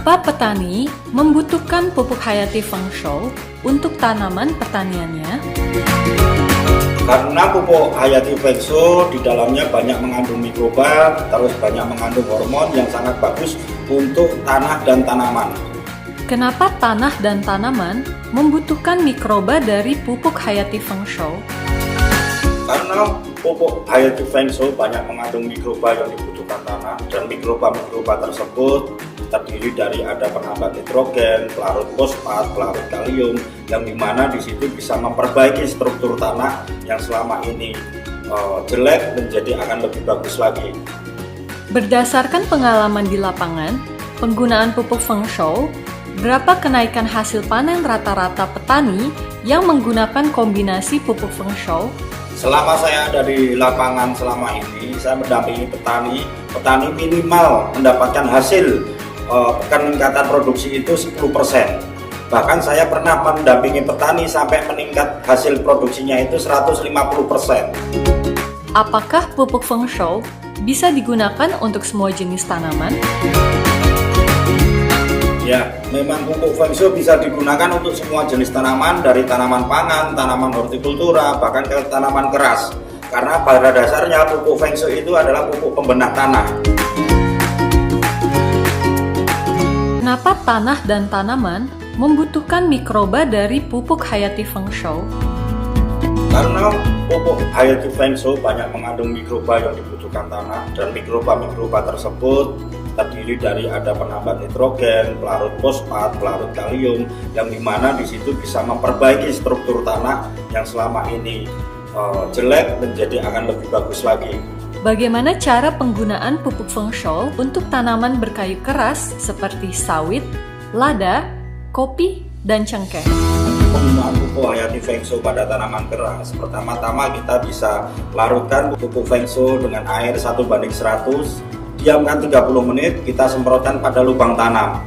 Kenapa petani membutuhkan pupuk hayati Feng Shou untuk tanaman pertaniannya? Karena pupuk hayati Feng Shou di dalamnya banyak mengandung mikroba, terus banyak mengandung hormon yang sangat bagus untuk tanah dan tanaman. Kenapa tanah dan tanaman membutuhkan mikroba dari pupuk hayati Feng Shou? Karena pupuk hayati Feng Shou banyak mengandung mikroba yang dibutuhkan tanah, dan mikroba-mikroba tersebut terdiri dari ada penambat nitrogen, pelarut fosfat, pelarut kalium, yang dimana di situ bisa memperbaiki struktur tanah yang selama ini jelek menjadi akan lebih bagus lagi. Berdasarkan pengalaman di lapangan, penggunaan pupuk Feng Shou, berapa kenaikan hasil panen rata-rata petani yang menggunakan kombinasi pupuk Feng Shou? Selama saya ada di lapangan selama ini, saya mendampingi petani minimal mendapatkan hasil peningkatan produksi itu 10%. Bahkan saya pernah mendampingi petani sampai meningkat hasil produksinya itu 150%. Apakah pupuk Feng Shou bisa digunakan untuk semua jenis tanaman? Ya, memang pupuk Feng Shou bisa digunakan untuk semua jenis tanaman, dari tanaman pangan, tanaman hortikultura, bahkan ke tanaman keras. Karena pada dasarnya pupuk Feng Shou itu adalah pupuk pembenah tanah. Kenapa tanah dan tanaman membutuhkan mikroba dari pupuk hayati Feng Shou? Karena pupuk hayati Feng Shou banyak mengandung mikroba yang dibutuhkan tanah, dan mikroba-mikroba tersebut terdiri dari ada penambat nitrogen, pelarut fosfat, pelarut kalium, yang dimana di situ bisa memperbaiki struktur tanah yang selama ini jelek menjadi akan lebih bagus lagi. Bagaimana cara penggunaan pupuk Feng Shou untuk tanaman berkayu keras seperti sawit, lada, kopi, dan cengkeh? Penggunaan pupuk hayati Feng Shou pada tanaman keras, pertama-tama kita bisa larutkan pupuk Feng Shou dengan air 1:100, diamkan 30 menit, kita semprotkan pada lubang tanam.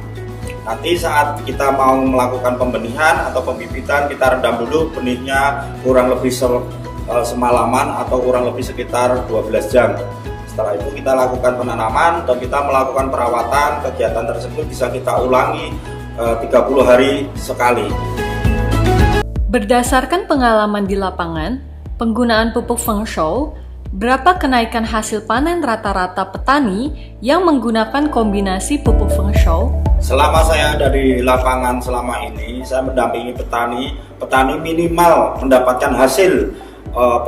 Nanti saat kita mau melakukan pembenihan atau pembibitan, kita rendam dulu benihnya kurang lebih semalaman atau kurang lebih sekitar 12 jam. Setelah itu kita lakukan penanaman dan kita melakukan perawatan. Kegiatan tersebut bisa kita ulangi 30 hari sekali. Berdasarkan pengalaman di lapangan, penggunaan pupuk Feng Shou, berapa kenaikan hasil panen rata-rata petani yang menggunakan kombinasi pupuk Feng Shou? Selama saya ada di lapangan selama ini, saya mendampingi petani minimal mendapatkan hasil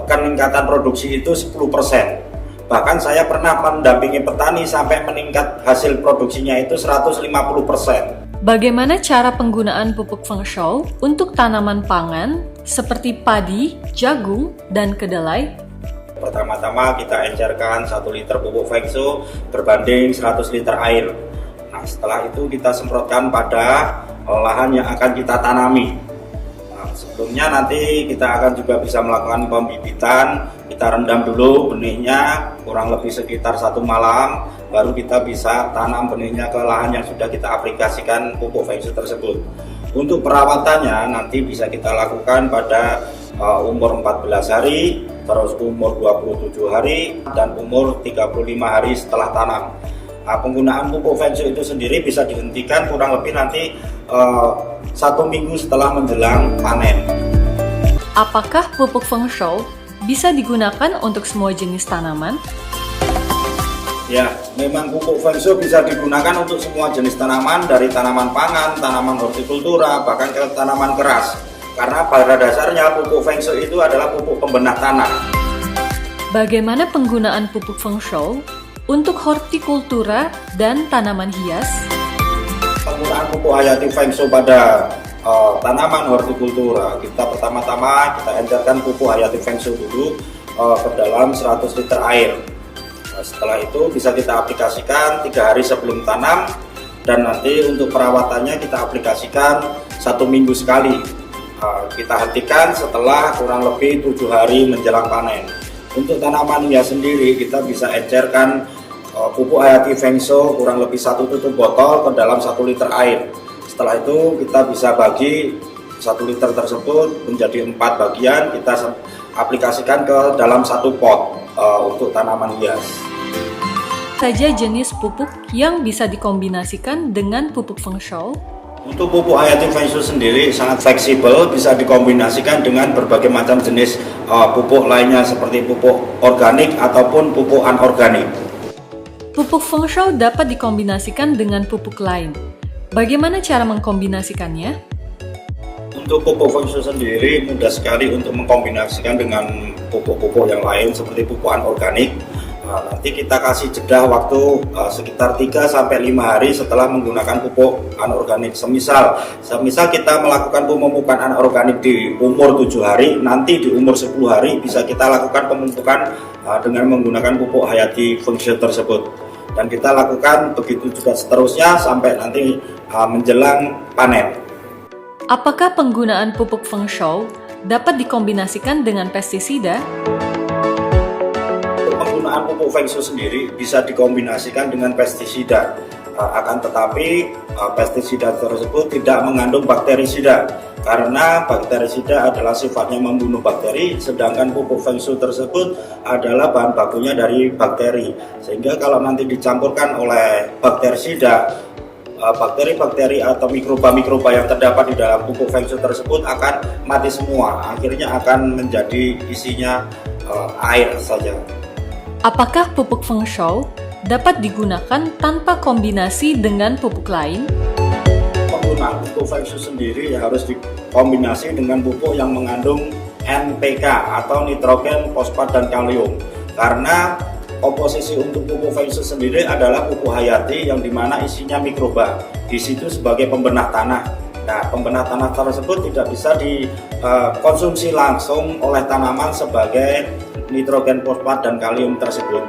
peningkatan produksi itu 10%. Bahkan saya pernah mendampingi petani sampai meningkat hasil produksinya itu 150%. Bagaimana cara penggunaan pupuk Feng Shou untuk tanaman pangan seperti padi, jagung, dan kedelai? Pertama-tama kita encerkan 1 liter pupuk Feng Shou berbanding 100 liter air. Nah, setelah itu kita semprotkan pada lahan yang akan kita tanami. Sebelumnya nanti kita akan juga bisa melakukan pembibitan. Kita rendam dulu benihnya kurang lebih sekitar 1 malam, baru kita bisa tanam benihnya ke lahan yang sudah kita aplikasikan pupuk Feng Shou tersebut. Untuk perawatannya nanti bisa kita lakukan pada umur 14 hari, terus umur 27 hari, dan umur 35 hari setelah tanam. Nah, penggunaan pupuk Feng Shou itu sendiri bisa dihentikan kurang lebih nanti 1 minggu setelah menjelang panen. Apakah pupuk Feng Shou bisa digunakan untuk semua jenis tanaman? Ya, memang pupuk Feng Shou bisa digunakan untuk semua jenis tanaman, dari tanaman pangan, tanaman hortikultura, bahkan ke tanaman keras. Karena pada dasarnya pupuk Feng Shou itu adalah pupuk pembenah tanah. Bagaimana penggunaan pupuk Feng Shou untuk hortikultura dan tanaman hias? Penggunaan pupuk hayati Feng Shou pada tanaman hortikultura, kita pertama-tama kita encerkan pupuk hayati Feng Shou dulu ke dalam 100 liter air. Setelah itu bisa kita aplikasikan 3 hari sebelum tanam, dan nanti untuk perawatannya kita aplikasikan 1 minggu sekali. Kita hentikan setelah kurang lebih 7 hari menjelang panen. Untuk tanaman hias sendiri kita bisa encerkan pupuk hayati Feng Shou kurang lebih 1 tutup botol ke dalam 1 liter air. Setelah itu kita bisa bagi 1 liter tersebut menjadi 4 bagian, kita aplikasikan ke dalam 1 pot untuk tanaman hias. saja jenis pupuk yang bisa dikombinasikan dengan pupuk Feng Shou? Untuk pupuk hayati Feng Shui sendiri sangat fleksibel, bisa dikombinasikan dengan berbagai macam jenis pupuk lainnya seperti pupuk organik ataupun pupuk anorganik. Pupuk Feng Shou dapat dikombinasikan dengan pupuk lain. Bagaimana cara mengkombinasikannya? Untuk pupuk Feng Shui sendiri mudah sekali untuk mengkombinasikan dengan pupuk-pupuk yang lain seperti pupuk anorganik. Nanti kita kasih jeda waktu sekitar 3-5 hari setelah menggunakan pupuk anorganik. Semisal kita melakukan pemupukan anorganik di umur 7 hari, nanti di umur 10 hari bisa kita lakukan pemupukan dengan menggunakan pupuk hayati Feng Shui tersebut. Dan kita lakukan begitu juga seterusnya sampai nanti menjelang panen. Apakah penggunaan pupuk Feng Shou dapat dikombinasikan dengan pestisida? Penggunaan pupuk Feng Shui sendiri bisa dikombinasikan dengan pestisida, akan tetapi pestisida tersebut tidak mengandung bakterisida karena bakterisida adalah sifatnya membunuh bakteri, sedangkan pupuk Feng Shui tersebut adalah bahan bakunya dari bakteri, sehingga kalau nanti dicampurkan oleh bakterisida, bakteri-bakteri atau mikroba-mikroba yang terdapat di dalam pupuk Feng Shui tersebut akan mati semua, akhirnya akan menjadi isinya air saja. Apakah pupuk Feng Shou dapat digunakan tanpa kombinasi dengan pupuk lain? Penggunaan pupuk Feng Shui sendiri harus dikombinasi dengan pupuk yang mengandung NPK atau nitrogen, fosfat, dan kalium. Karena komposisi untuk pupuk Feng Shui sendiri adalah pupuk hayati yang dimana isinya mikroba. Di situ sebagai pembenah tanah. Nah, pembenah tanah tersebut tidak bisa dikonsumsi langsung oleh tanaman sebagai nitrogen, fosfat, dan kalium tersebut.